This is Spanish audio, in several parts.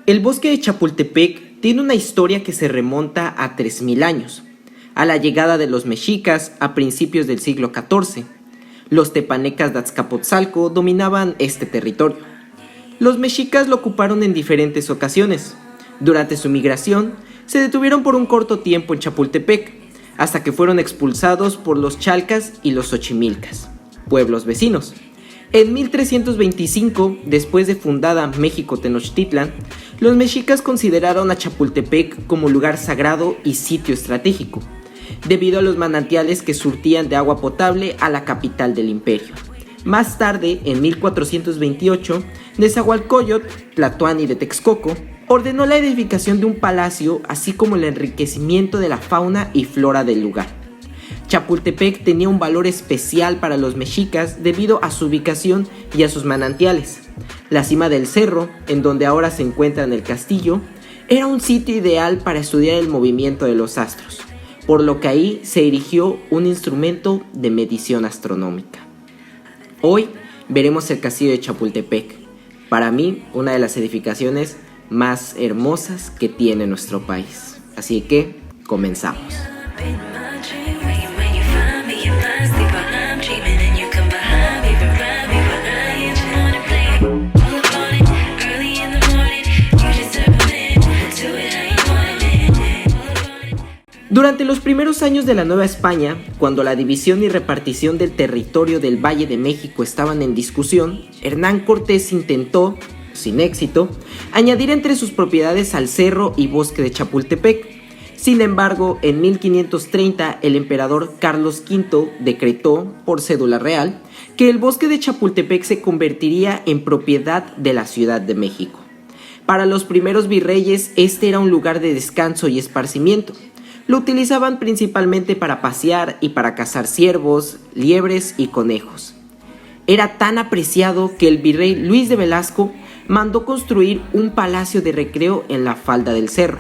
El bosque de Chapultepec tiene una historia que se remonta a 3000 años, a la llegada de los mexicas a principios del siglo XIV. Los tepanecas de Azcapotzalco dominaban este territorio. Los mexicas lo ocuparon en diferentes ocasiones. Durante su migración, se detuvieron por un corto tiempo en Chapultepec, hasta que fueron expulsados por los chalcas y los xochimilcas, pueblos vecinos. En 1325, después de fundada México Tenochtitlan, los mexicas consideraron a Chapultepec como lugar sagrado y sitio estratégico, debido a los manantiales que surtían de agua potable a la capital del imperio. Más tarde, en 1428, Nezahualcóyotl, Tlatoani de Texcoco, ordenó la edificación de un palacio, así como el enriquecimiento de la fauna y flora del lugar. Chapultepec tenía un valor especial para los mexicas debido a su ubicación y a sus manantiales. La cima del cerro, en donde ahora se encuentra el castillo, era un sitio ideal para estudiar el movimiento de los astros, por lo que ahí se erigió un instrumento de medición astronómica. Hoy veremos el castillo de Chapultepec, para mí una de las edificaciones más hermosas que tiene nuestro país. Así que comenzamos. Durante los primeros años de la Nueva España, cuando la división y repartición del territorio del Valle de México estaban en discusión, Hernán Cortés intentó, sin éxito, añadir entre sus propiedades al cerro y bosque de Chapultepec. Sin embargo, en 1530 el emperador Carlos V decretó, por cédula real, que el bosque de Chapultepec se convertiría en propiedad de la Ciudad de México. Para los primeros virreyes, este era un lugar de descanso y esparcimiento. Lo utilizaban principalmente para pasear y para cazar ciervos, liebres y conejos. Era tan apreciado que el virrey Luis de Velasco mandó construir un palacio de recreo en la falda del cerro.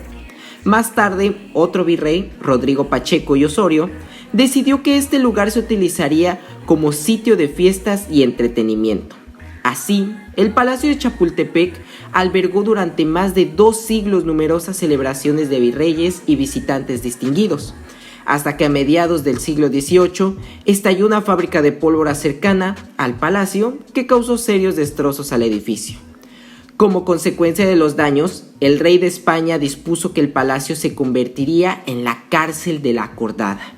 Más tarde, otro virrey, Rodrigo Pacheco y Osorio, decidió que este lugar se utilizaría como sitio de fiestas y entretenimiento. Así, el Palacio de Chapultepec albergó durante más de 2 siglos numerosas celebraciones de virreyes y visitantes distinguidos, hasta que a mediados del siglo XVIII estalló una fábrica de pólvora cercana al palacio que causó serios destrozos al edificio. Como consecuencia de los daños, el rey de España dispuso que el palacio se convertiría en la cárcel de la Acordada.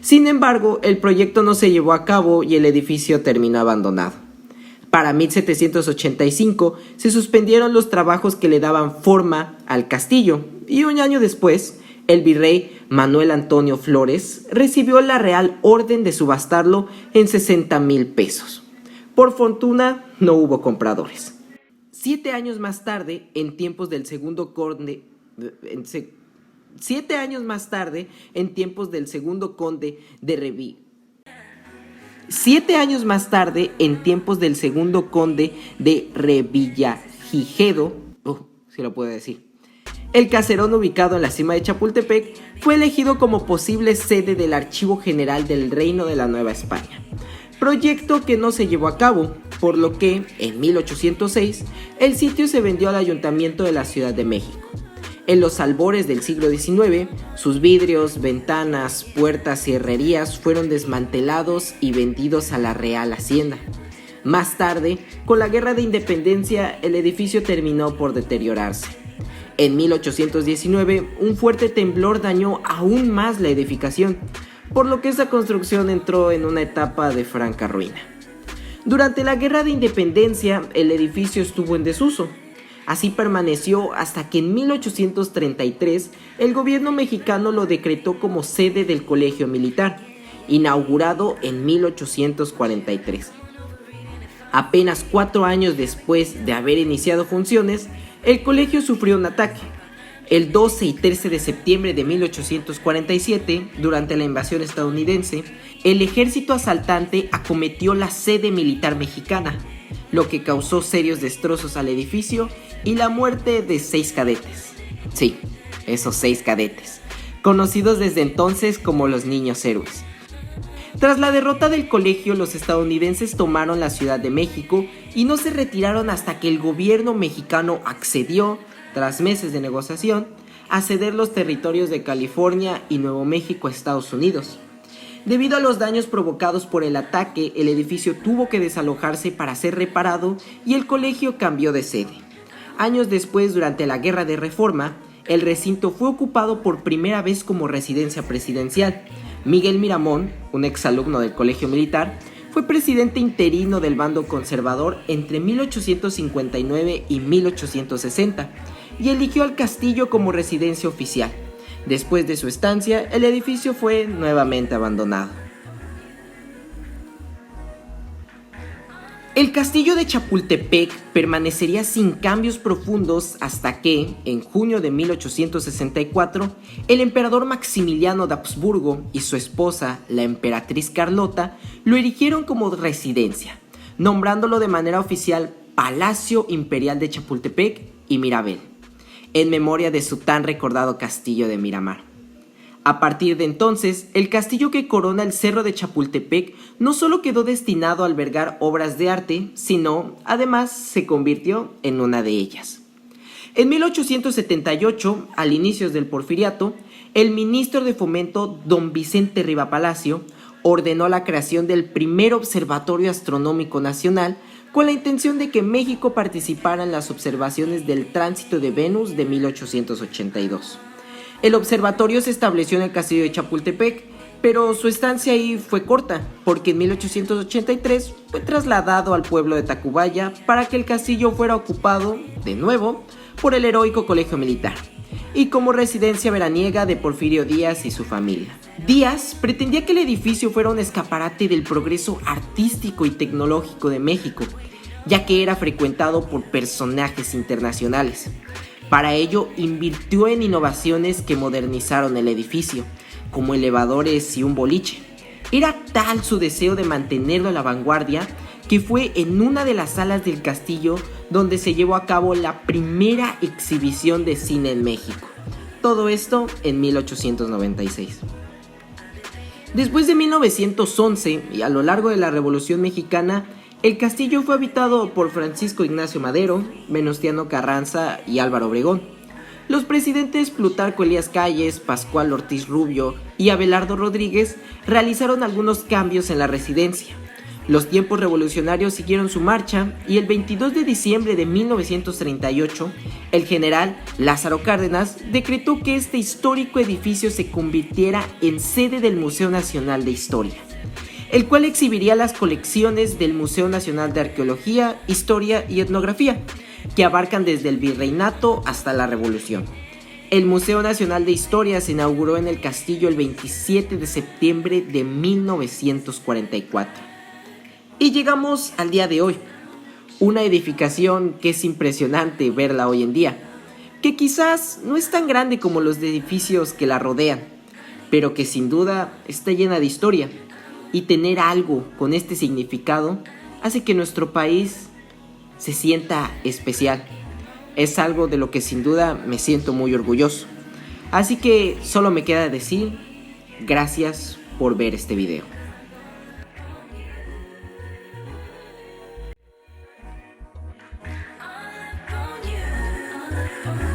Sin embargo, el proyecto no se llevó a cabo y el edificio terminó abandonado. Para 1785 se suspendieron los trabajos que le daban forma al castillo y un año después, el virrey Manuel Antonio Flores recibió la real orden de subastarlo en 60,000 pesos. Por fortuna, no hubo compradores. 7 años más tarde, en tiempos del segundo conde de Reví. 7 años más tarde, en tiempos del segundo conde de Revillagigedo, el caserón ubicado en la cima de Chapultepec fue elegido como posible sede del Archivo General del Reino de la Nueva España, proyecto que no se llevó a cabo, por lo que, en 1806, el sitio se vendió al Ayuntamiento de la Ciudad de México. En los albores del siglo XIX, sus vidrios, ventanas, puertas y herrerías fueron desmantelados y vendidos a la Real Hacienda. Más tarde, con la Guerra de Independencia, el edificio terminó por deteriorarse. En 1819, un fuerte temblor dañó aún más la edificación, por lo que esta construcción entró en una etapa de franca ruina. Durante la Guerra de Independencia, el edificio estuvo en desuso. Así permaneció hasta que en 1833 el gobierno mexicano lo decretó como sede del Colegio Militar, inaugurado en 1843. Apenas 4 años después de haber iniciado funciones, el colegio sufrió un ataque. El 12 y 13 de septiembre de 1847, durante la invasión estadounidense, el ejército asaltante acometió la sede militar mexicana, lo que causó serios destrozos al edificio y la muerte de 6 cadetes. Sí, esos 6 cadetes, conocidos desde entonces como los niños héroes. Tras la derrota del colegio, los estadounidenses tomaron la Ciudad de México y no se retiraron hasta que el gobierno mexicano accedió tras meses de negociación, a ceder los territorios de California y Nuevo México a Estados Unidos. Debido a los daños provocados por el ataque, el edificio tuvo que desalojarse para ser reparado y el colegio cambió de sede. Años después, durante la Guerra de Reforma, el recinto fue ocupado por primera vez como residencia presidencial. Miguel Miramón, un exalumno del Colegio Militar, fue presidente interino del bando conservador entre 1859 y 1860 y eligió al castillo como residencia oficial. Después de su estancia, el edificio fue nuevamente abandonado. El castillo de Chapultepec permanecería sin cambios profundos hasta que, en junio de 1864, el emperador Maximiliano de Habsburgo y su esposa, la emperatriz Carlota, lo erigieron como residencia, nombrándolo de manera oficial Palacio Imperial de Chapultepec y Mirabel, en memoria de su tan recordado castillo de Miramar. A partir de entonces, el castillo que corona el Cerro de Chapultepec no solo quedó destinado a albergar obras de arte, sino, además, se convirtió en una de ellas. En 1878, al inicio del Porfiriato, el ministro de Fomento, don Vicente Riva Palacio, ordenó la creación del primer Observatorio Astronómico Nacional con la intención de que México participara en las observaciones del tránsito de Venus de 1882. El observatorio se estableció en el castillo de Chapultepec, pero su estancia ahí fue corta, porque en 1883 fue trasladado al pueblo de Tacubaya para que el castillo fuera ocupado, de nuevo, por el heroico Colegio Militar, y como residencia veraniega de Porfirio Díaz y su familia. Díaz pretendía que el edificio fuera un escaparate del progreso artístico y tecnológico de México, ya que era frecuentado por personajes internacionales. Para ello, invirtió en innovaciones que modernizaron el edificio, como elevadores y un boliche. Era tal su deseo de mantenerlo a la vanguardia que fue en una de las salas del castillo donde se llevó a cabo la primera exhibición de cine en México. Todo esto en 1896. Después de 1911 y a lo largo de la Revolución Mexicana, el castillo fue habitado por Francisco Ignacio Madero, Venustiano Carranza y Álvaro Obregón. Los presidentes Plutarco Elías Calles, Pascual Ortiz Rubio y Abelardo Rodríguez realizaron algunos cambios en la residencia. Los tiempos revolucionarios siguieron su marcha y el 22 de diciembre de 1938, el general Lázaro Cárdenas decretó que este histórico edificio se convirtiera en sede del Museo Nacional de Historia, el cual exhibiría las colecciones del Museo Nacional de Arqueología, Historia y Etnografía, que abarcan desde el Virreinato hasta la Revolución. El Museo Nacional de Historia se inauguró en el castillo el 27 de septiembre de 1944. Y llegamos al día de hoy, una edificación que es impresionante verla hoy en día, que quizás no es tan grande como los edificios que la rodean, pero que sin duda está llena de historia. Y tener algo con este significado hace que nuestro país se sienta especial. Es algo de lo que sin duda me siento muy orgulloso. Así que solo me queda decir gracias por ver este video. On you.